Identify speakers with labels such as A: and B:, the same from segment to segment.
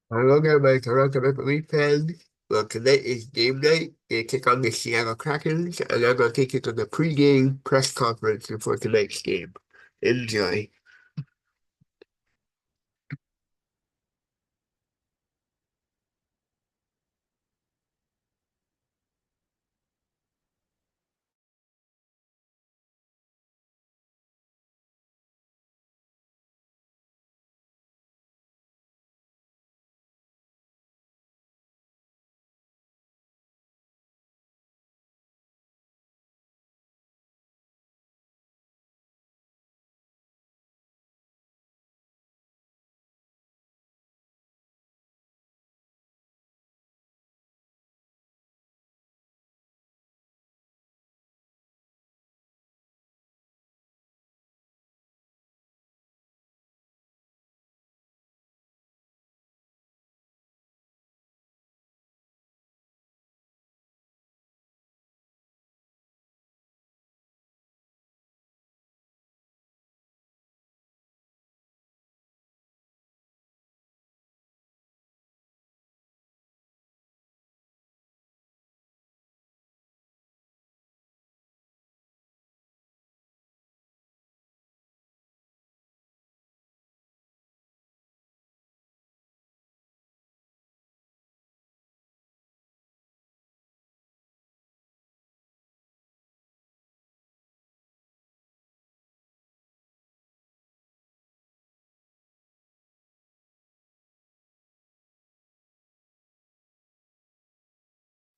A: Hello there, my Toronto Maple Leaf fans. Well, tonight is game night. They kick on the Seattle Kraken, and I'm going to take you to the pregame press conference before tonight's game. Enjoy.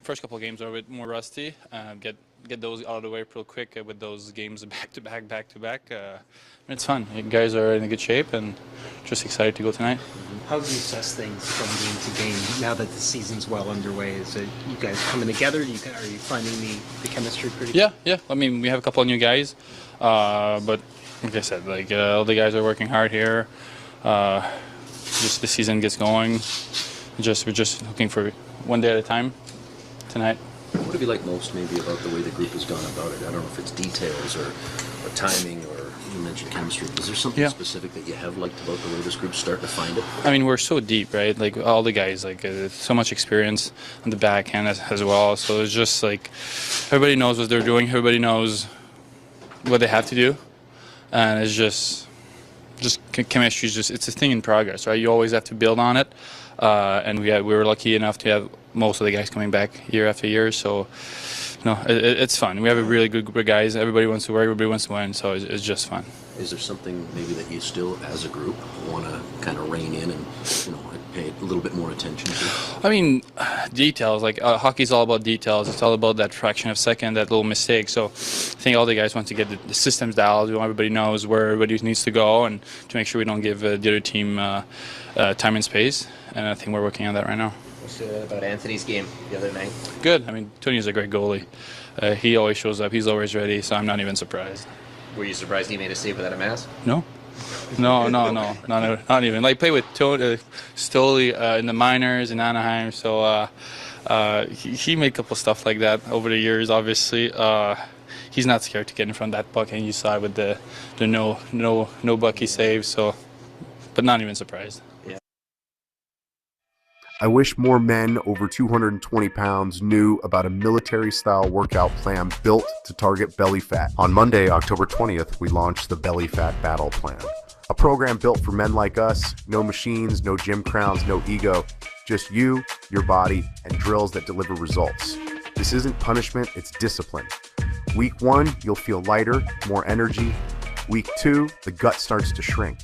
B: First couple of games are a bit more rusty. Get those out of the way real quick with those games back to back. It's fun. You guys are in a good shape and just excited to go tonight.
C: How do you assess things from game to game now that the season's well underway? Is it you guys coming together? Are you finding the chemistry pretty?
B: Yeah. I mean, we have a couple of new guys, but like I said, all the guys are working hard here. Just the season gets going. We're just looking for one day at a time. Tonight.
D: What have you liked most maybe about the way the group has gone about it? I don't know if it's details or timing or you mentioned chemistry. Is there something specific that you have liked about the way this group's starting to find it?
B: I mean, we're so deep, right? Like all the guys, so much experience on the backhand as well. So it's just like everybody knows what they're doing. Everybody knows what they have to do, and it's just chemistry is just it's a thing in progress, right? You always have to build on it, and we were lucky enough to have most of the guys coming back year after year. So, it's fun. We have a really good group of guys. Everybody wants to work. Everybody wants to win. So it's just fun.
D: Is there something maybe that you still, as a group, want to kind of rein in and pay a little bit more attention to?
B: I mean, details. Hockey's all about details. It's all about that fraction of a second, that little mistake. So I think all the guys want to get the systems dialed. Everybody knows where everybody needs to go, and to make sure we don't give the other team time and space. And I think we're working on that right now.
C: What's about Anthony's game the other night?
B: Good. I mean, Tony's a great goalie. He always shows up. He's always ready. So I'm not even surprised.
C: Were you surprised he made a save without a mask?
B: No, not even. Play with Stoli in the minors in Anaheim. So he made a couple stuff like that over the years. Obviously, he's not scared to get in front of that puck, and you saw it with the no buck he saved. So, but not even surprised.
E: I wish more men over 220 pounds knew about a military-style workout plan built to target belly fat. On Monday, October 20th, we launched the Belly Fat Battle Plan, a program built for men like us. No machines, no gym crowns, no ego, just you, your body, and drills that deliver results. This isn't punishment, it's discipline. Week 1, you'll feel lighter, more energy. Week 2, the gut starts to shrink.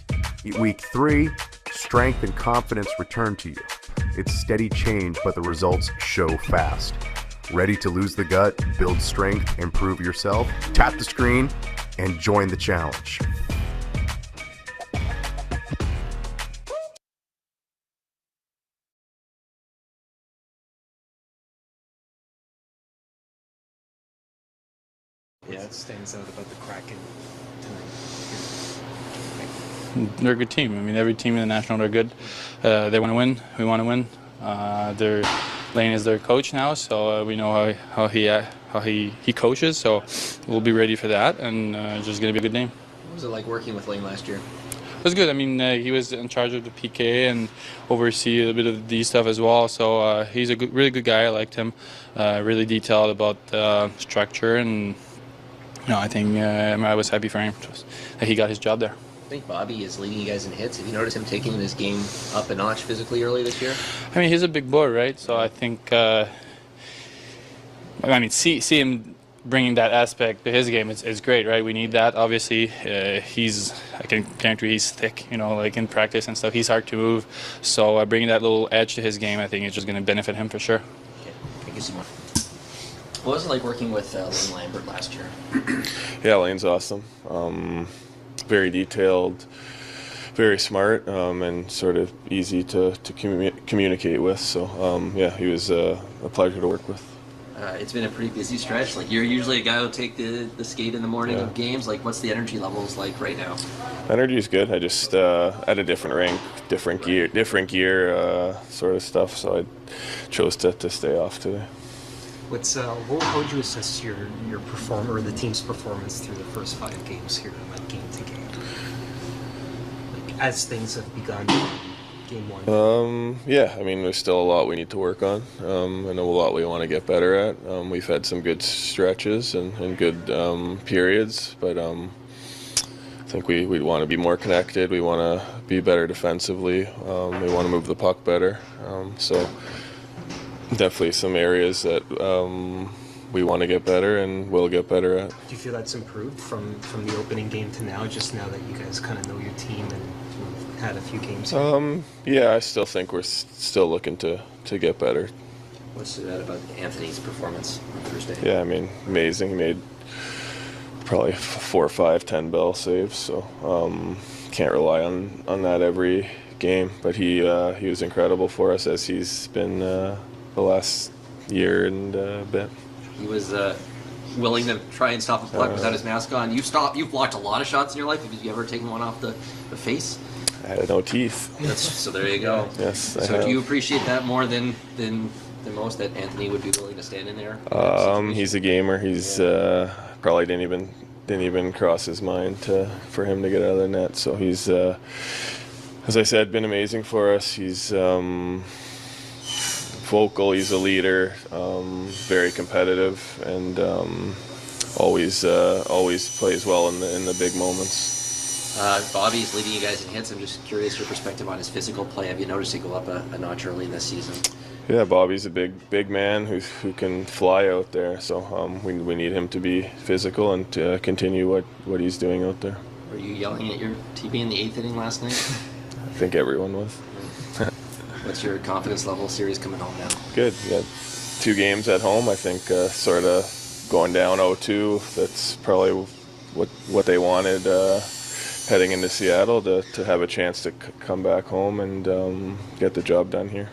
E: Week 3, strength and confidence return to you. It's steady change, but the results show fast. Ready to lose the gut, build strength, improve yourself? Tap the screen and join the challenge.
C: Yeah, it stands out about the Kraken tonight.
B: They're a good team. I mean, every team in the National, they're good. They want to win. We want to win. Lane is their coach now, so we know how he coaches. So we'll be ready for that, and just gonna be a good game.
C: What was it like working with Lane last year?
B: was good. I mean, he was in charge of the PK and oversee a bit of the D stuff as well. So he's a really good guy. I liked him. Really detailed about structure, and I think I was happy for him that he got his job there.
C: I think Bobby is leading you guys in hits. Have you noticed him taking his game up a notch physically early this year?
B: I mean, he's a big boy, right? So I think, see him bringing that aspect to his game is great, right? We need that, obviously. I can guarantee he's thick, like in practice and stuff. He's hard to move. So bringing that little edge to his game, I think, is just going to benefit him for sure.
C: Okay, thank you so much. What was it like working with Lane Lambert last year?
F: Yeah, Lane's awesome. Very detailed, very smart, and sort of easy to communicate with. So, he was a pleasure to work with.
C: It's been a pretty busy stretch. Like, you're usually a guy who'll take the skate in the morning of games. Like, what's the energy levels like right now?
F: Energy is good. I just at a different rink, different gear, sort of stuff. So I chose to stay off today.
C: How would you assess your performer or the team's performance through the first 5 games here, like game to game? Like, as things have begun, game 1.
F: There's still a lot we need to work on, and a lot we want to get better at. We've had some good stretches and good periods, but I think we want to be more connected. We want to be better defensively. We want to move the puck better. So definitely some areas that we want to get better and will get better at.
C: Do you feel that's improved from the opening game to now, just now that you guys kind of know your team and you've had a few games here?
F: I still think we're still looking to get better.
C: What's that about Anthony's performance on Thursday?
F: Yeah, amazing. He made probably 4 or 5 10-bell saves, so can't rely on that every game. But he was incredible for us, as he's been the last year and a bit.
C: He was willing to try and stop a puck without his mask on. You've blocked a lot of shots in your life. Have you ever taken one off the face?
F: I had no teeth.
C: So there you go.
F: Yes.
C: So do you appreciate that more than most, that Anthony would be willing to stand in there?
F: He's a gamer. He's probably didn't even cross his mind for him to get out of the net. So he's, as I said, been amazing for us. He's vocal. He's a leader. Very competitive, and always plays well in the big moments.
C: Bobby's leading you guys in hits. I'm just curious your perspective on his physical play. Have you noticed it go up a notch early in this season?
F: Yeah, Bobby's a big man who can fly out there. So we need him to be physical and to continue what he's doing out there.
C: Were you yelling at your TV in the 8th inning last night?
F: I think everyone was.
C: What's your confidence level series coming home now?
F: Good. We got 2 games at home. I think sort of going down 0-2. That's probably what they wanted heading into Seattle, to have a chance to come back home and get the job done here.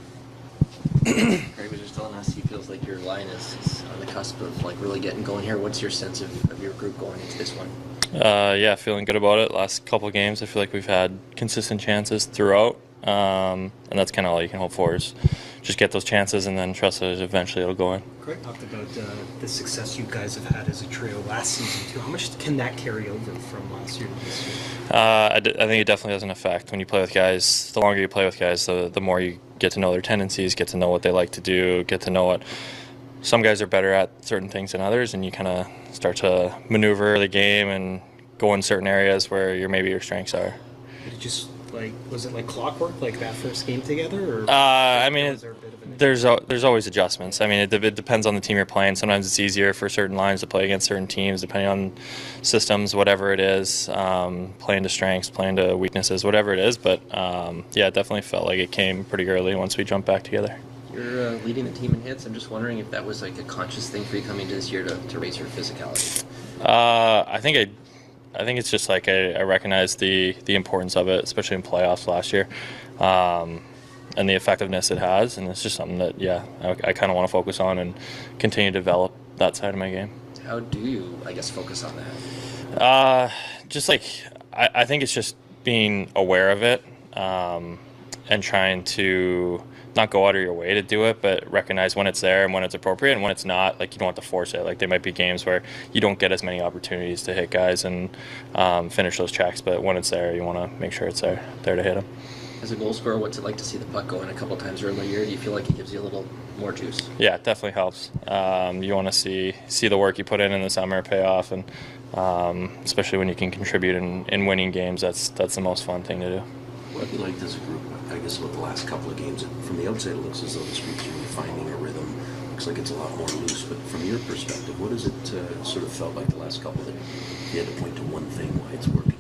C: Craig was just telling us he feels like your line is on the cusp of really getting going here. What's your sense of your group going into this one?
G: Feeling good about it. Last couple of games, I feel like we've had consistent chances throughout, and that's kind of all you can hope for, is just get those chances and then trust that eventually it'll go in.
C: Craig talked about the success you guys have had as a trio last season too. How much can that carry over from last year to this year?
G: I think it definitely has an effect. When you play with guys, the longer you play with guys, the more you get to know their tendencies, get to know what they like to do, get to know what some guys are better at certain things than others, and you kind of start to maneuver the game and go in certain areas where maybe your strengths are.
C: Did it just was it like clockwork, like that first game together? Or
G: there's always adjustments. It depends on the team you're playing. Sometimes it's easier for certain lines to play against certain teams, depending on systems, whatever it is, playing to strengths, playing to weaknesses, whatever it is. But it definitely felt like it came pretty early once we jumped back together.
C: You're leading the team in hits. I'm just wondering if that was like a conscious thing for you coming into this year to raise your physicality.
G: I think it's just like I recognize the importance of it, especially in playoffs last year, and the effectiveness it has, and it's just something that I kind of want to focus on and continue to develop that side of my game.
C: How do you, focus on that?
G: I think it's just being aware of it, and trying to not go out of your way to do it, but recognize when it's there and when it's appropriate, and when it's not, like, you don't have to force it. Like, there might be games where you don't get as many opportunities to hit guys and finish those checks, but when it's there, you want to make sure it's there to hit them.
D: As a goal scorer, what's it like to see the puck go in a couple times early in the year? Do you feel like it gives you a little more juice?
G: Yeah, it definitely helps. You want to see the work you put in the summer pay off, and especially when you can contribute in winning games, that's the most fun thing to do.
D: What have you liked as a group? I guess about the last couple of games, from the outside, it looks as though this group's really finding a rhythm. Looks like it's a lot more loose. But from your perspective, what has it sort of felt like the last couple that you had to point to one thing why it's working?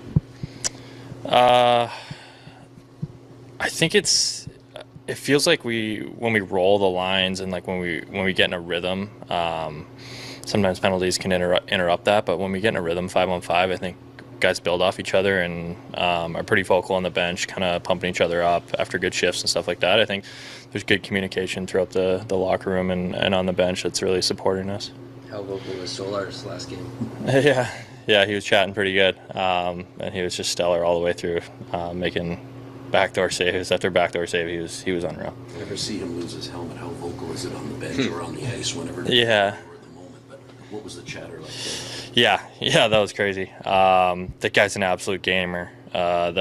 G: I think it feels like when we roll the lines and like when we get in a rhythm, sometimes penalties can interrupt that. But when we get in a rhythm 5-on-5, I think guys build off each other and are pretty vocal on the bench, kind of pumping each other up after good shifts and stuff like that. I think there's good communication throughout the locker room and on the bench that's really supporting us.
D: How vocal was Solar's last game?
G: Yeah, he was chatting pretty good, and he was just stellar all the way through, making backdoor saves after backdoor save. He was unreal.
D: You ever see him lose his helmet? How vocal is it on the bench or on the ice whenever?
G: Yeah.
D: The moment, but what was the chatter like there?
G: Yeah, that was crazy. The guy's an absolute gamer. At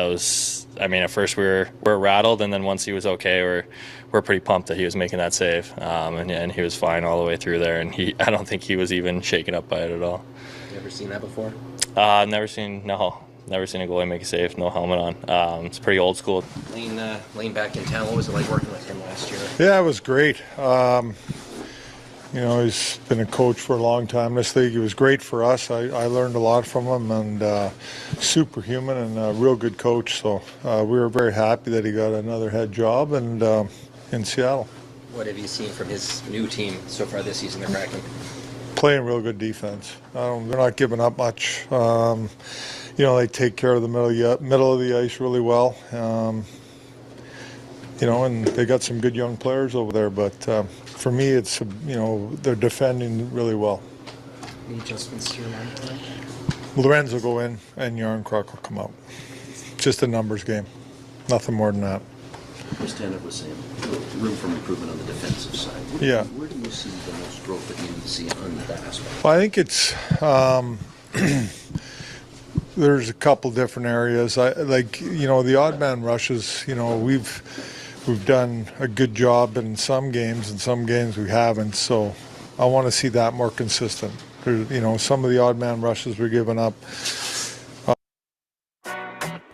G: first we were rattled, and then once he was okay, we're pretty pumped that he was making that save, and he was fine all the way through there, and I don't think he was even shaken up by it at all.
D: You ever seen that before?
G: Never seen a goalie make a save, no helmet on. It's pretty old school.
D: Lane back in town, what was it like working with him last year?
H: Yeah, it was great. He's been a coach for a long time in this league. He was great for us. I learned a lot from him, and superhuman and a real good coach. So we were very happy that he got another head job and in Seattle.
D: What have you seen from his new team so far this season, the Kraken?
H: Playing real good defense. They're not giving up much. They take care of the middle of the ice really well. And they got some good young players over there. But for me, it's, they're defending really well.
C: Any adjustments to your line tonight?
H: Lorenz will go in and Yarncroc will come out. Just a numbers game. Nothing more than that.
D: Chris Tanev was saying room for improvement on the defensive side. Where do you see the most growth that you need to see on that aspect?
H: Well, I think it's there's a couple different areas. The odd man rushes. We've done a good job in some games, and some games we haven't. So I want to see that more consistent. Some of the odd man rushes we're giving up.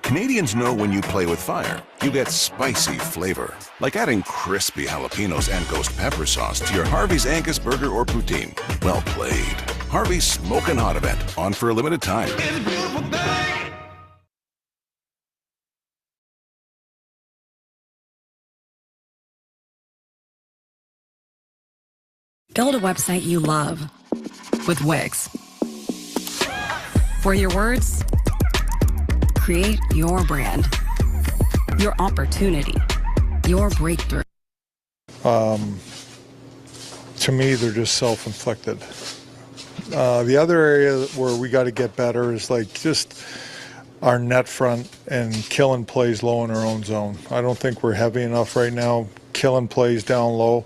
I: Canadians know when you play with fire, you get spicy flavor. Like adding crispy jalapenos and ghost pepper sauce to your Harvey's Angus burger or poutine. Well played. Harvey's Smokin' Hot event, on for a limited time. It's a beautiful thing.
J: Build a website you love with Wix. For your words, create your brand, your opportunity, your breakthrough.
H: To me, they're just self-inflicted. The other area where we got to get better is just our net front and killing plays low in our own zone. I don't think we're heavy enough right now, killing plays down low,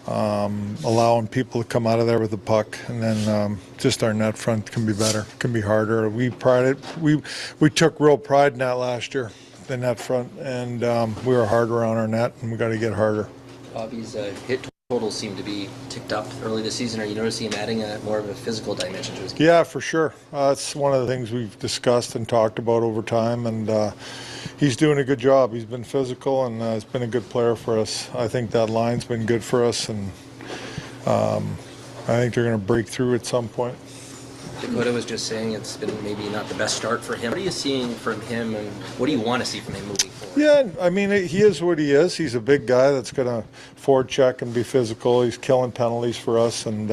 H: allowing people to come out of there with the puck, and then just our net front can be better, can be harder. We took real pride in that last year, the net front, and we were harder on our net, and we got to get harder.
D: Bobby's hit totals seem to be ticked up early this season. Are you noticing him adding more of a physical dimension to his game?
H: Yeah, for sure. It's one of the things we've discussed and talked about over time, and he's doing a good job. He's been physical and has been a good player for us. I think that line's been good for us, and I think they're going to break through at some point.
D: Dakota was just saying it's been maybe not the best start for him. What are you seeing from him, and what do you want to see from him moving forward?
H: Yeah, I mean, he is what he is. He's a big guy that's going to forward check and be physical. He's killing penalties for us, and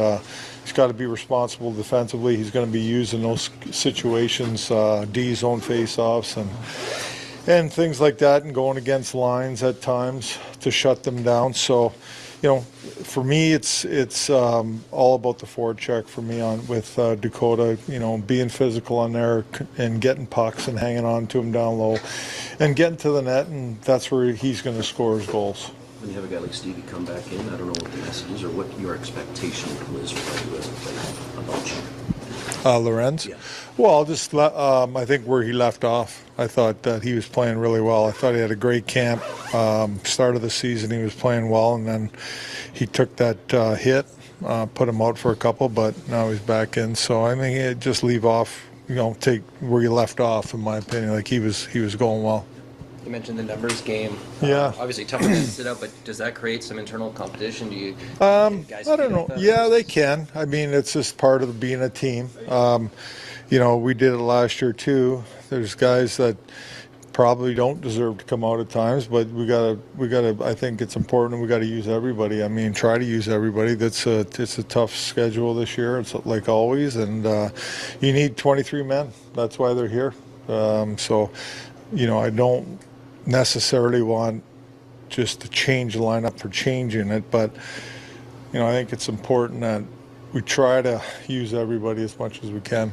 H: he's got to be responsible defensively. He's going to be used in those situations, D-zone face-offs and things like that, and going against lines at times to shut them down. So, for me, it's all about the forward check for me with Dakota. Being physical on there and getting pucks and hanging on to him down low, and getting to the net, and that's where he's going to score his goals.
D: when you have a guy like Stevie come back in? I don't know what the message is or what your expectation is, or who hasn't played about you.
H: Lorenz?
D: Yeah.
H: Well, just I think where he left off, I thought that he was playing really well. I thought he had a great camp. Start of the season, he was playing well, and then he took that hit, put him out for a couple, but now he's back in. So I think he'd just leave off, take where you left off, in my opinion. Like he was going well.
K: You mentioned the numbers game.
H: Yeah.
K: Obviously tough to sit out, but does that create some internal competition? Do you guys
H: I don't
K: feel
H: know.
K: that?
H: Yeah, they can. I mean, it's just part of being a team. We did it last year too. There's guys that probably don't deserve to come out at times, but we gotta. I think it's important. We got to use everybody. I mean, try to use everybody. It's a tough schedule this year. It's like always, and you need 23 men. That's why they're here. I don't necessarily want just to change the lineup for changing it, but I think it's important that we try to use everybody as much as we can.